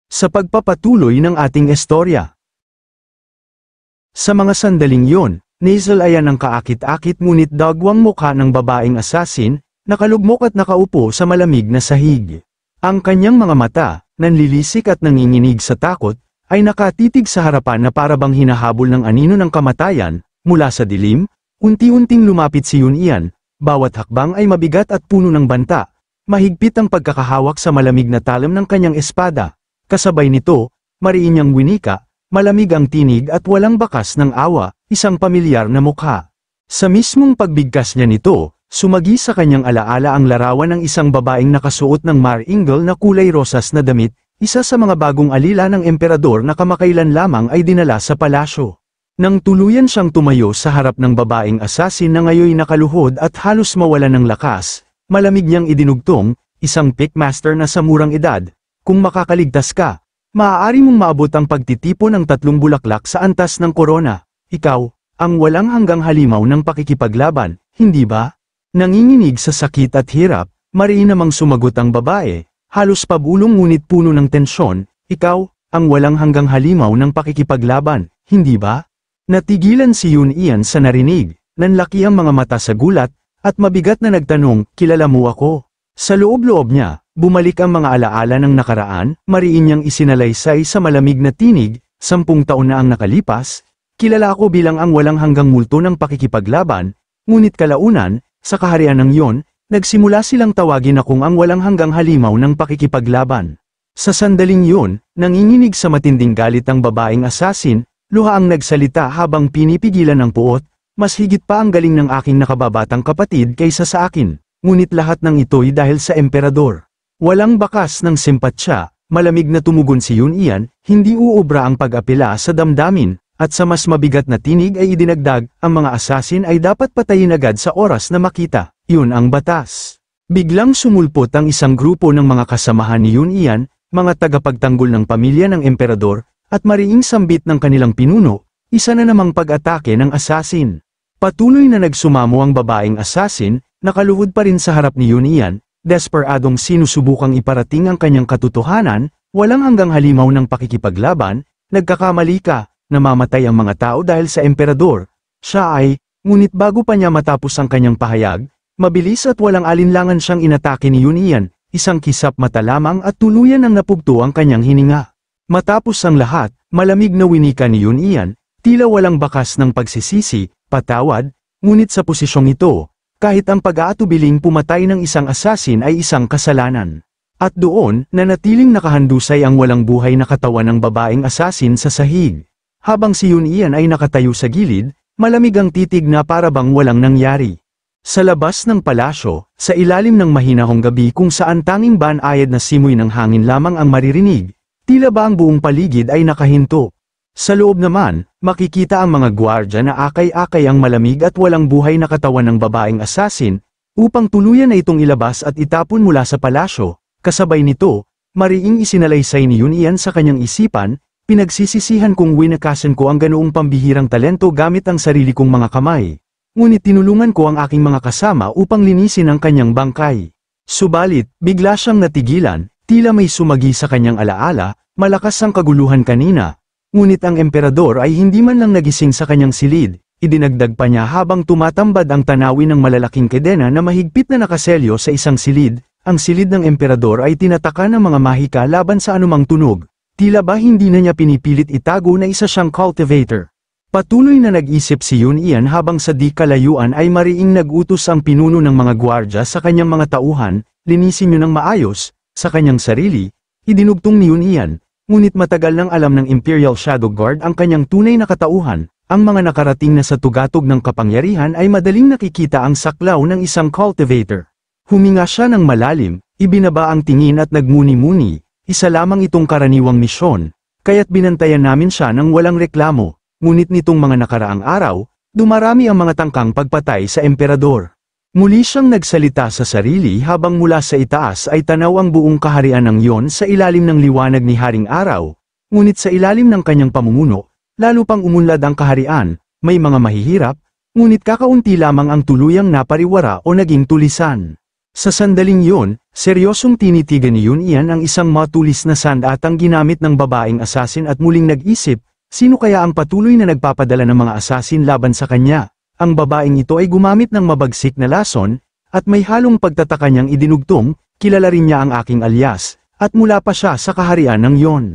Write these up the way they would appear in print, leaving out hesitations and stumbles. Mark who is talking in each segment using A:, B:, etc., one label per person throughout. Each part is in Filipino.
A: sa pagpapatuloy ng ating istorya. Sa mga sandaling yon, nasal ayan ang kaakit-akit ngunit dagwang mukha ng babaeng asasin, nakalugmok at nakaupo sa malamig na sahig. Ang kanyang mga mata, nanlilisik at nanginginig sa takot, ay nakatitig sa harapan na parabang hinahabol ng anino ng kamatayan. Mula sa dilim, unti-unting lumapit si Yun-Ian, bawat hakbang ay mabigat at puno ng banta. Mahigpit ang pagkakahawak sa malamig na talam ng kanyang espada. Kasabay nito, mariin niyang winika, malamig ang tinig at walang bakas ng awa, isang pamilyar na mukha. Sa mismong pagbigkas niya nito, sumagi sa kanyang alaala ang larawan ng isang babaeng nakasuot ng mar-ingle na kulay rosas na damit, isa sa mga bagong alila ng emperador na kamakailan lamang ay dinala sa palasyo. Nang tuluyan siyang tumayo sa harap ng babaeng asasin na ngayoy nakaluhod at halos mawalan ng lakas, malamig niyang idinugtong, isang pickmaster na sa murang edad, kung makakaligtas ka, maaari mong maabot ang pagtitipon ng 3 bulaklak sa antas ng korona. Ikaw, ang walang hanggang halimaw ng pakikipaglaban, hindi ba? Nanginginig sa sakit at hirap, mariin namang sumagot ang babae, halos pabulong ngunit puno ng tensyon, ikaw, ang walang hanggang halimaw ng pakikipaglaban, hindi ba? Natigilan si Yun-Ian sa narinig, nanlaki ang mga mata sa gulat, at mabigat na nagtanong, kilala mo ako? Sa loob-loob niya, bumalik ang mga alaala ng nakaraan, mariin niyang isinalaysay sa malamig na tinig, 10 taon na ang nakalipas, kilala ako bilang ang walang hanggang multo ng pakikipaglaban, ngunit kalaunan, sa kaharian ng yon, nagsimula silang tawagin akong ang walang hanggang halimaw ng pakikipaglaban. Sa sandaling yon, nanginginig sa matinding galit ang babaeng asasin, luha ang nagsalita habang pinipigilan ng puot, mas higit pa ang galing ng aking nakababatang kapatid kaysa sa akin. Ngunit lahat ng ito'y dahil sa emperador. Walang bakas ng simpatsya, malamig na tumugon si Yun-Ian, hindi uubra ang pag-apela sa damdamin, at sa mas mabigat na tinig ay idinagdag, ang mga asasin ay dapat patayin agad sa oras na makita, yun ang batas. Biglang sumulpot ang isang grupo ng mga kasamahan ni Yun-Ian, mga tagapagtanggol ng pamilya ng emperador, at mariing sambit ng kanilang pinuno, isa na namang pag-atake ng asasin. Patuloy na nagsumamo ang babaeng asasin, nakaluhod pa rin sa harap ni Yun-Ian, desperadong sinusubukang iparating ang kanyang katotohanan, walang hanggang halimaw ng pakikipaglaban, nagkakamali ka, namamatay ang mga tao dahil sa emperador. Siya ay, ngunit bago pa niya matapos ang kanyang pahayag, mabilis at walang alinlangan siyang inatake ni Yun-Ian, isang kisap mata lamang at tuluyan ang napugto ang kanyang hininga. Matapos ang lahat, malamig na winika ni Yun-Ian, tila walang bakas ng pagsisisi, patawad, ngunit sa posisyong ito, kahit ang pag-aatubiling pumatay ng isang asasin ay isang kasalanan. At doon, nanatiling nakahandusay ang walang buhay na katawan ng babaeng asasin sa sahig. Habang si Yun-Ian ay nakatayo sa gilid, malamig ang titig na parabang walang nangyari. Sa labas ng palasyo, sa ilalim ng mahinahong gabi kung saan tanging banayad na simoy ng hangin lamang ang maririnig, tila ba ang buong paligid ay nakahinto. Sa loob naman, makikita ang mga gwardya na akay-akay ang malamig at walang buhay na katawan ng babaeng asasin, upang tuluyan na itong ilabas at itapon mula sa palasyo. Kasabay nito, mariing isinalaysay ni Yun-Ian sa kanyang isipan, pinagsisisihan kong winakasan ko ang ganoong pambihirang talento gamit ang sarili kong mga kamay. Ngunit tinulungan ko ang aking mga kasama upang linisin ang kanyang bangkay. Subalit, bigla siyang natigilan, tila may sumagi sa kanyang alaala, malakas ang kaguluhan kanina. Ngunit ang emperador ay hindi man lang nagising sa kanyang silid, idinagdag pa niya habang tumatambad ang tanawin ng malalaking kedena na mahigpit na nakaselyo sa isang silid, ang silid ng emperador ay tinataka ng mga mahika laban sa anumang tunog, tila ba hindi na niya pinipilit itago na isa siyang cultivator. Patuloy na nag-isip si Yun-Ian habang sa di kalayuan ay mariing nag-utos ang pinuno ng mga gwardya sa kanyang mga tauhan, linisin niyo ng maayos, sa kanyang sarili, idinugtong ni Yun-Ian. Ngunit matagal nang alam ng Imperial Shadow Guard ang kanyang tunay na katauhan, ang mga nakarating na sa tugatog ng kapangyarihan ay madaling nakikita ang saklaw ng isang cultivator. Huminga siya ng malalim, ibinaba ang tingin at nagmuni-muni, isa lamang itong karaniwang misyon, kaya't binantayan namin siya ng walang reklamo, ngunit nitong mga nakaraang araw, dumarami ang mga tangkang pagpatay sa emperador. Muli siyang nagsalita sa sarili habang mula sa itaas ay tanaw ang buong kaharian ng Yon sa ilalim ng liwanag ni Haring Araw, ngunit sa ilalim ng kanyang pamumuno, lalo pang umunlad ang kaharian, may mga mahihirap, ngunit kakaunti lamang ang tuluyang napariwara o naging tulisan. Sa sandaling yun, seryosong tinitigan ni Yun Ian ang isang matulis na sandatang ginamit ng babaeng asasin at muling nag-isip, sino kaya ang patuloy na nagpapadala ng mga asasin laban sa kanya? Ang babaeng ito ay gumamit ng mabagsik na lason, at may halong pagtataka niyang idinugtong, kilala rin niya ang aking alias, at mula pa siya sa kaharian ng yon.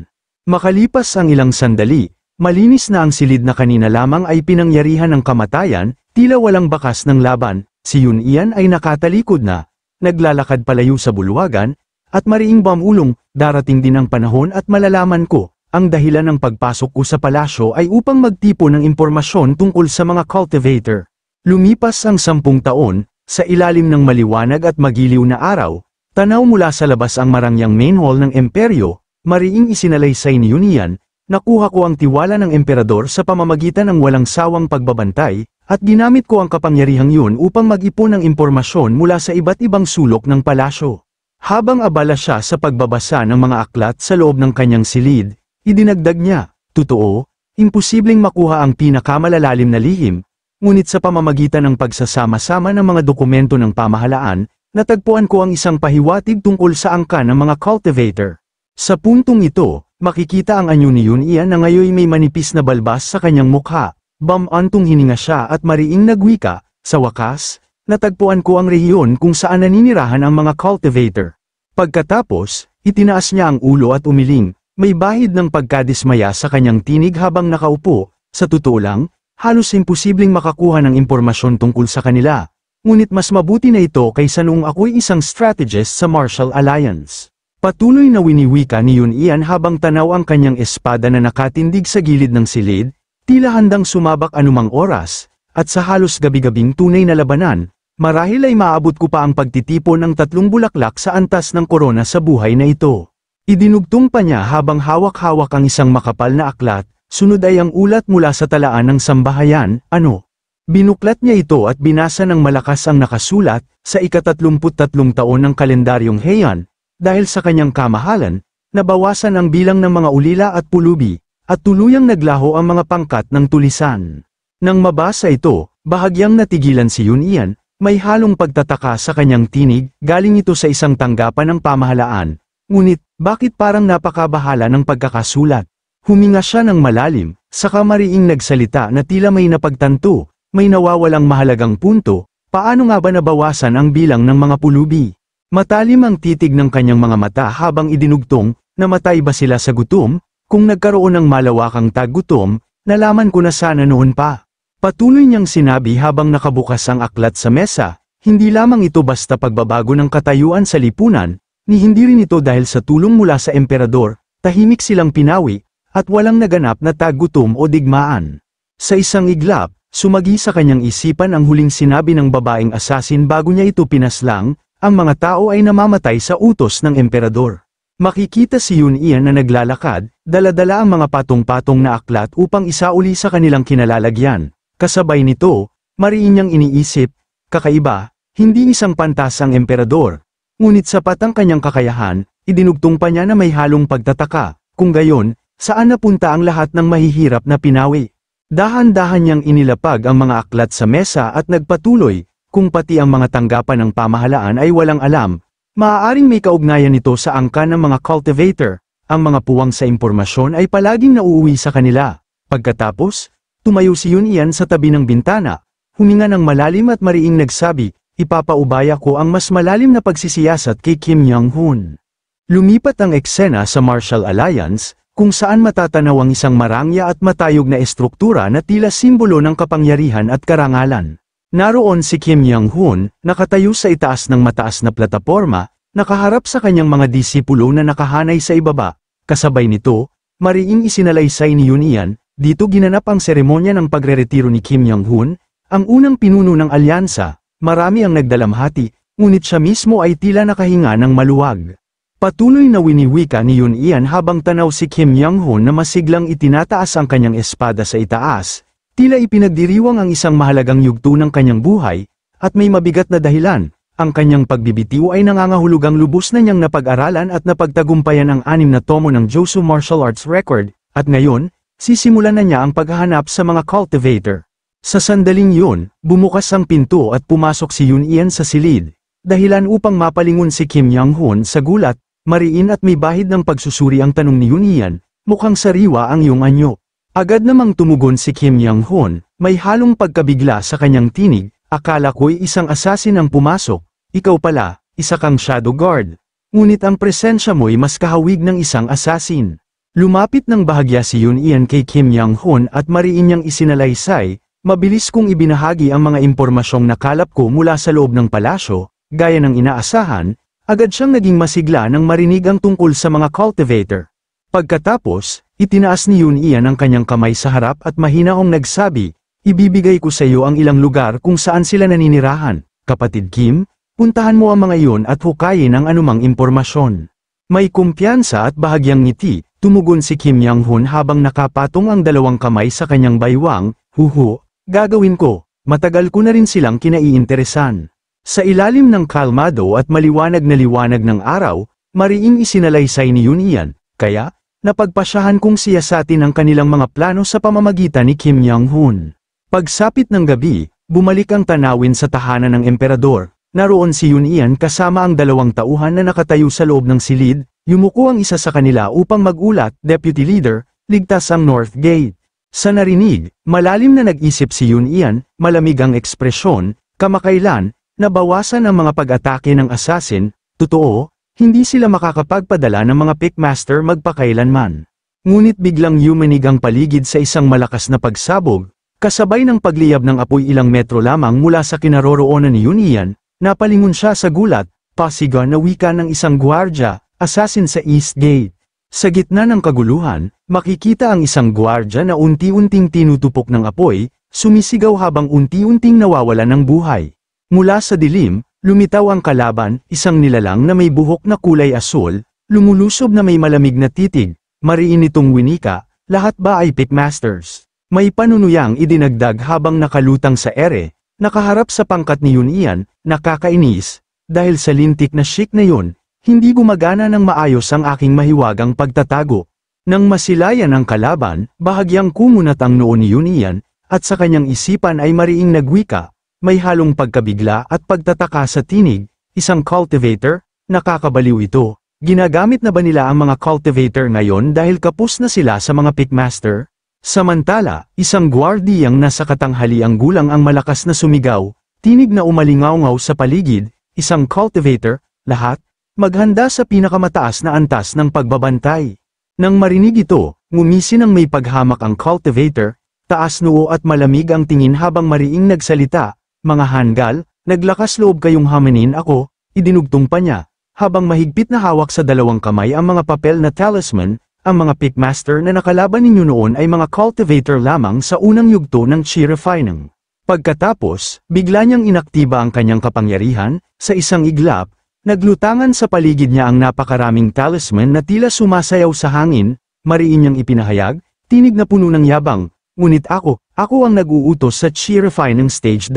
A: Makalipas ang ilang sandali, malinis na ang silid na kanina lamang ay pinangyarihan ng kamatayan, tila walang bakas ng laban, si Yun Ian ay nakatalikod na, naglalakad palayo sa bulwagan, at mariing bamulong, darating din ang panahon at malalaman ko, ang dahilan ng pagpasok ko sa palasyo ay upang magtipon ng impormasyon tungkol sa mga cultivator. Lumipas ang 10 taon, sa ilalim ng maliwanag at magiliw na araw, tanaw mula sa labas ang marangyang main hall ng imperyo, mariing isinalaysay ni Yun Ian, nakuha ko ang tiwala ng emperador sa pamamagitan ng walang sawang pagbabantay, at ginamit ko ang kapangyarihang yun upang mag-ipon ng impormasyon mula sa iba't ibang sulok ng palasyo. Habang abala siya sa pagbabasa ng mga aklat sa loob ng kanyang silid, idinagdag niya, totoo, imposibleng makuha ang pinakamalalalim na lihim, ngunit sa pamamagitan ng pagsasama-sama ng mga dokumento ng pamahalaan, natagpuan ko ang isang pahiwatig tungkol sa angka ng mga cultivator. Sa puntong ito, makikita ang anyo ni Yun Ian na ngayon may manipis na balbas sa kanyang mukha. Bamantong hininga siya at mariing nagwika, sa wakas, natagpuan ko ang rehiyon kung saan naninirahan ang mga cultivator. Pagkatapos, itinaas niya ang ulo at umiling, may bahid ng pagkadismaya sa kanyang tinig habang nakaupo, sa totoo lang, halos imposibleng makakuha ng impormasyon tungkol sa kanila, ngunit mas mabuti na ito kaysa noong ako'y isang strategist sa Marshall Alliance. Patuloy na winiwika ni Yun Ian habang tanaw ang kanyang espada na nakatindig sa gilid ng silid, tila handang sumabak anumang oras, at sa halos gabi-gabing tunay na labanan, marahil ay maabot ko pa ang pagtitipon ng 3 bulaklak sa antas ng korona sa buhay na ito. Idinugtong pa niya habang hawak-hawak ang isang makapal na aklat, sunod ay ang ulat mula sa talaan ng sambahayan, ano? Binuklat niya ito at binasa ng malakas ang nakasulat, sa ika-33 taon ng kalendaryong Heian, dahil sa kanyang kamahalan, nabawasan ang bilang ng mga ulila at pulubi, at tuluyang naglaho ang mga pangkat ng tulisan. Nang mabasa ito, bahagyang natigilan si Yun Ian, may halong pagtataka sa kanyang tinig, galing ito sa isang tanggapan ng pamahalaan. Ngunit, bakit parang napakabahala ng pagkakasulat? Huminga siya ng malalim, saka mariing nagsalita na tila may napagtanto, may nawawalang mahalagang punto, paano nga ba nabawasan ang bilang ng mga pulubi? Matalim ang titig ng kanyang mga mata habang idinugtong, namatay ba sila sa gutom? Kung nagkaroon ng malawakang taggutom, nalaman ko na sana noon pa. Patuloy niyang sinabi habang nakabukas ang aklat sa mesa, hindi lamang ito basta pagbabago ng katayuan sa lipunan, ni hindi rin ito dahil sa tulong mula sa emperador, tahimik silang pinawi, at walang naganap na taggutom o digmaan. Sa isang iglap, sumagi sa kanyang isipan ang huling sinabi ng babaeng asasin bago niya ito pinaslang, ang mga tao ay namamatay sa utos ng emperador. Makikita si Yun Ian na naglalakad, dala-dala ang mga patong-patong na aklat upang isauli sa kanilang kinalalagyan. Kasabay nito, mariin niyang iniisip, kakaiba, hindi isang pantas ang emperador. Ngunit sapat ang kanyang kakayahan, idinugtong pa niya na may halong pagtataka, kung gayon, saan napunta ang lahat ng mahihirap na pinawi. Dahan-dahan niyang inilapag ang mga aklat sa mesa at nagpatuloy, kung pati ang mga tanggapan ng pamahalaan ay walang alam, maaaring may kaugnayan nito sa angka ng mga cultivator, ang mga puwang sa impormasyon ay palaging nauuwi sa kanila. Pagkatapos, tumayo si Yun Ian sa tabi ng bintana, huminga ng malalim at mariing nagsabi, ipapaubaya ko ang mas malalim na pagsisiyasat kay Kim Young-hun. Lumipat ang eksena sa Marshall Alliance, kung saan matatanaw ang isang marangya at matayog na estruktura na tila simbolo ng kapangyarihan at karangalan. Naroon si Kim Young-hun, nakatayo sa itaas ng mataas na plataporma, nakaharap sa kanyang mga disipulo na nakahanay sa ibaba. Kasabay nito, mariing isinalaysay ni Yun Ian, dito ginanap ang seremonya ng pagreretiro ni Kim Young-hun, ang unang pinuno ng alyansa. Marami ang nagdalamhati, ngunit siya mismo ay tila nakahinga ng maluwag. Patuloy na winiwika ni Yun Ian habang tanaw si Kim Young-hun na masiglang itinataas ang kanyang espada sa itaas, tila ipinagdiriwang ang isang mahalagang yugto ng kanyang buhay, at may mabigat na dahilan, ang kanyang pagbibitiw ay nangangahulugang lubos na niyang napag-aralan at napagtagumpayan ang 6 na tomo ng Josu Martial Arts Record, at ngayon, sisimulan na niya ang paghahanap sa mga cultivator. Sa sandaling yun, bumukas ang pinto at pumasok si Yun Ian sa silid. dahilan upang mapalingon si Kim Young-hoon sa gulat, mariin at may bahid ng pagsusuri ang tanong ni Yoon Ian, mukhang sariwa ang iyong anyo. Agad namang tumugon si Kim Young-hoon, may halong pagkabigla sa kanyang tinig, akala ko'y isang assassin ang pumasok, ikaw pala, isa kang shadow guard. Ngunit ang presensya mo'y mas kahawig ng isang assassin. Lumapit ng bahagya si Yoon Ian kay Kim Young-hoon at mariin niyang isinalaysay, mabilis kong ibinahagi ang mga impormasyong nakalap ko mula sa loob ng palasyo, gaya ng inaasahan, agad siyang naging masigla nang marinig ang tungkol sa mga cultivator. Pagkatapos, itinaas ni Yoon Ian ang kanyang kamay sa harap at mahinaong nagsabi, ibibigay ko sa iyo ang ilang lugar kung saan sila naninirahan. Kapatid Kim, puntahan mo ang mga iyon at hukayin ang anumang impormasyon. May kumpiyansa at bahagyang ngiti, tumugon si Kim Young-hoon habang nakapatong ang dalawang kamay sa kanyang baywang, huhu, gagawin ko, matagal ko na rin silang kinaiinteresan. Sa ilalim ng kalmado at maliwanag na liwanag ng araw, mariing isinalaysay ni Yoon Ian, kaya, napagpasyahan kong siyasatin ang kanilang mga plano sa pamamagitan ni Kim Young-hoon. Pagsapit ng gabi, bumalik ang tanawin sa tahanan ng emperador. Naroon si Yoon Ian kasama ang dalawang tauhan na nakatayo sa loob ng silid, yumuko ang isa sa kanila upang magulat, Deputy Leader, ligtas ang North Gate. Sa narinig, malalim na nag-isip si Yoon Ian, malamig ang ekspresyon, kamakailan, nabawasan ang mga pag-atake ng assassin, totoo, hindi sila makakapagpadala ng mga pickmaster magpakailanman. Ngunit biglang yumanig ang paligid sa isang malakas na pagsabog, kasabay ng pagliyab ng apoy ilang metro lamang mula sa kinaroroonan ni Yoon Ian, napalingon siya sa gulat, pasigaw na wika ng isang gwardya, assassin sa East Gate. Sa gitna ng kaguluhan, makikita ang isang gwardya na unti-unting tinutupok ng apoy, sumisigaw habang unti-unting nawawala ng buhay. Mula sa dilim, lumitaw ang kalaban, isang nilalang na may buhok na kulay asul, lumulusob na may malamig na titig, mariin itong winika, lahat ba ay pickmasters? May panunuyang idinagdag habang nakalutang sa ere, nakaharap sa pangkat ni Yoon Ian, nakakainis, dahil sa lintik na chic na yun, hindi gumagana ng maayos ang aking mahiwagang pagtatago. Nang masilayan ang kalaban, bahagyang kumunat ang noo ni Yoon Ian, at sa kanyang isipan ay mariing nagwika, may halong pagkabigla at pagtataka sa tinig, isang cultivator, nakakabaliw ito. Ginagamit na ba nila ang mga cultivator ngayon dahil kapos na sila sa mga pickmaster? Samantala, isang gwardiyang nasa katanghaliang gulang ang malakas na sumigaw, tinig na umalingaw-ngaw sa paligid, isang cultivator, lahat, maghanda sa pinakamataas na antas ng pagbabantay. Nang marinig ito, ngumisi ng may paghamak ang cultivator, taas noo at malamig ang tingin habang mariing nagsalita, mga hanggal, naglakas loob kayong hamanin ako, idinugtong pa niya, habang mahigpit na hawak sa dalawang kamay ang mga papel na talisman, ang mga pickmaster na nakalaban ninyo noon ay mga cultivator lamang sa unang yugto ng Chirifinang. Pagkatapos, bigla niyang inaktiba ang kanyang kapangyarihan, sa isang iglap, naglutangan sa paligid niya ang napakaraming talisman na tila sumasayaw sa hangin, mariin niyang ipinahayag, tinig na puno ng yabang, ngunit ako ang nag-uutos sa Chirifinang Stage 2.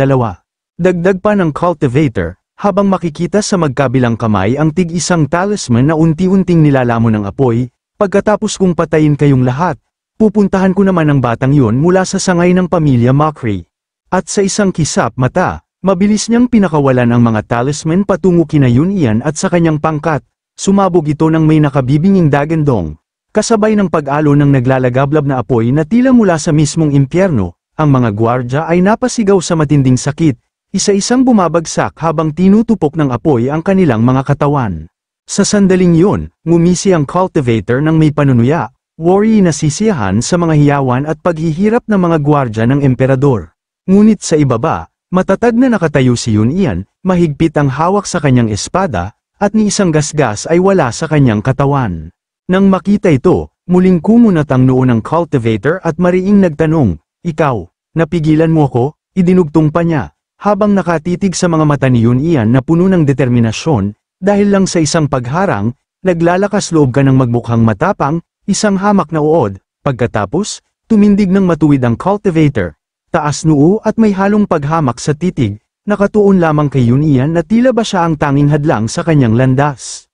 A: Dagdag pa ng cultivator, habang makikita sa magkabilang kamay ang tig-isang talisman na unti-unting nilalamon ng apoy, pagkatapos kong patayin kayong lahat, pupuntahan ko naman ang batang yun mula sa sangay ng pamilya Macri. At sa isang kisap mata, mabilis niyang pinakawalan ang mga talisman patungo kina Yoon Ian at sa kanyang pangkat, sumabog ito ng may nakabibinging dagandong. Kasabay ng pag-alo ng naglalagablab na apoy na tila mula sa mismong impyerno, ang mga gwardya ay napasigaw sa matinding sakit, isa-isang bumabagsak habang tinutupok ng apoy ang kanilang mga katawan. Sa sandaling yun, ngumisi ang cultivator ng may panunuya, worry na sisiyahan sa mga hiyawan at paghihirap ng mga gwardya ng emperador. Ngunit sa ibaba, matatag na nakatayo si Yoon Ian, mahigpit ang hawak sa kanyang espada, at ni isang gasgas ay wala sa kanyang katawan. Nang makita ito, muling kumunat ang noo ng cultivator at mariing nagtanong, ikaw, napigilan mo ko? Idinugtong pa niya, habang nakatitig sa mga mata ni Yoon Ian na puno ng determinasyon, dahil lang sa isang pagharang, naglalakas loob ka ng magmukhang matapang, isang hamak na uod, pagkatapos, tumindig ng matuwid ang cultivator, taas noo at may halong paghamak sa titig, nakatuon lamang kay Yoon Ian na tila ba siya ang tanging hadlang sa kanyang landas.